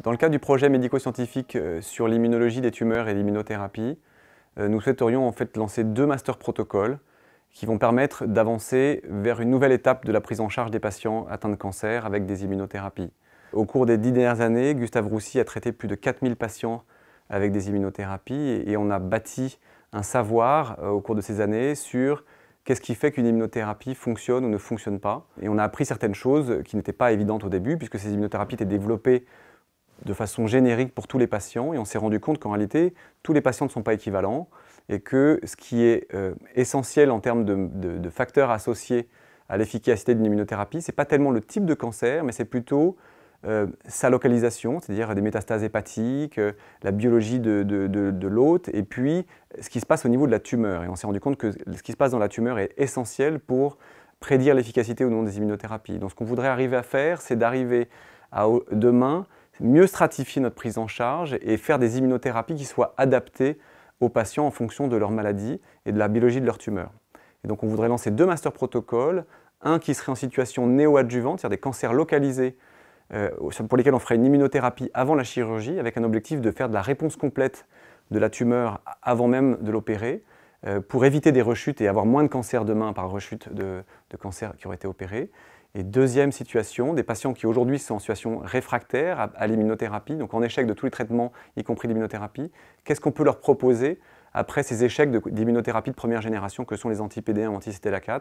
Dans le cadre du projet médico-scientifique sur l'immunologie des tumeurs et l'immunothérapie, nous souhaiterions en fait lancer 2 master protocoles qui vont permettre d'avancer vers une nouvelle étape de la prise en charge des patients atteints de cancer avec des immunothérapies. Au cours des 10 dernières années, Gustave Roussy a traité plus de 4000 patients avec des immunothérapies et on a bâti un savoir au cours de ces années sur qu'est-ce qui fait qu'une immunothérapie fonctionne ou ne fonctionne pas. Et on a appris certaines choses qui n'étaient pas évidentes au début puisque ces immunothérapies étaient développées de façon générique pour tous les patients et on s'est rendu compte qu'en réalité, tous les patients ne sont pas équivalents et que ce qui est essentiel en termes de facteurs associés à l'efficacité d'une immunothérapie, ce n'est pas tellement le type de cancer, mais c'est plutôt sa localisation, c'est-à-dire des métastases hépatiques, la biologie de l'hôte, et puis ce qui se passe au niveau de la tumeur. Et on s'est rendu compte que ce qui se passe dans la tumeur est essentiel pour prédire l'efficacité ou non des immunothérapies. Donc ce qu'on voudrait arriver à faire, c'est d'arriver à demain mieux stratifier notre prise en charge et faire des immunothérapies qui soient adaptées aux patients en fonction de leur maladie et de la biologie de leur tumeur. Et donc on voudrait lancer 2 master protocoles, un qui serait en situation néoadjuvante, c'est-à-dire des cancers localisés pour lesquels on ferait une immunothérapie avant la chirurgie avec un objectif de faire de la réponse complète de la tumeur avant même de l'opérer pour éviter des rechutes et avoir moins de cancers demain par rechute de cancers qui auraient été opérés. Et deuxième situation, des patients qui aujourd'hui sont en situation réfractaire à l'immunothérapie, donc en échec de tous les traitements, y compris l'immunothérapie. Qu'est-ce qu'on peut leur proposer après ces échecs d'immunothérapie de première génération que sont les anti-PD1 ou anti-CTLA4 ? Et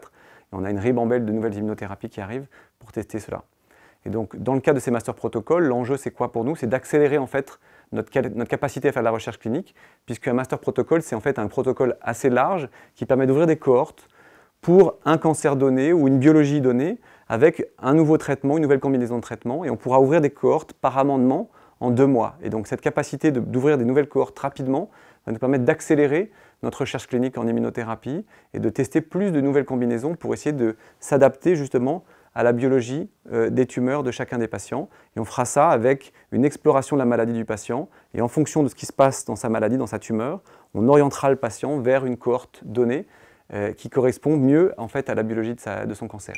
on a une ribambelle de nouvelles immunothérapies qui arrivent pour tester cela. Et donc, dans le cadre de ces master protocoles, l'enjeu, c'est quoi pour nous? C'est d'accélérer en fait notre capacité à faire de la recherche clinique, puisqu'un master protocole, c'est en fait un protocole assez large qui permet d'ouvrir des cohortes pour un cancer donné ou une biologie donnée, avec un nouveau traitement, une nouvelle combinaison de traitements, et on pourra ouvrir des cohortes par amendement en 2 mois. Et donc cette capacité d'ouvrir des nouvelles cohortes rapidement va nous permettre d'accélérer notre recherche clinique en immunothérapie et de tester plus de nouvelles combinaisons pour essayer de s'adapter justement à la biologie des tumeurs de chacun des patients. Et on fera ça avec une exploration de la maladie du patient, et en fonction de ce qui se passe dans sa maladie, dans sa tumeur, on orientera le patient vers une cohorte donnée qui correspond mieux en fait à la biologie de son cancer.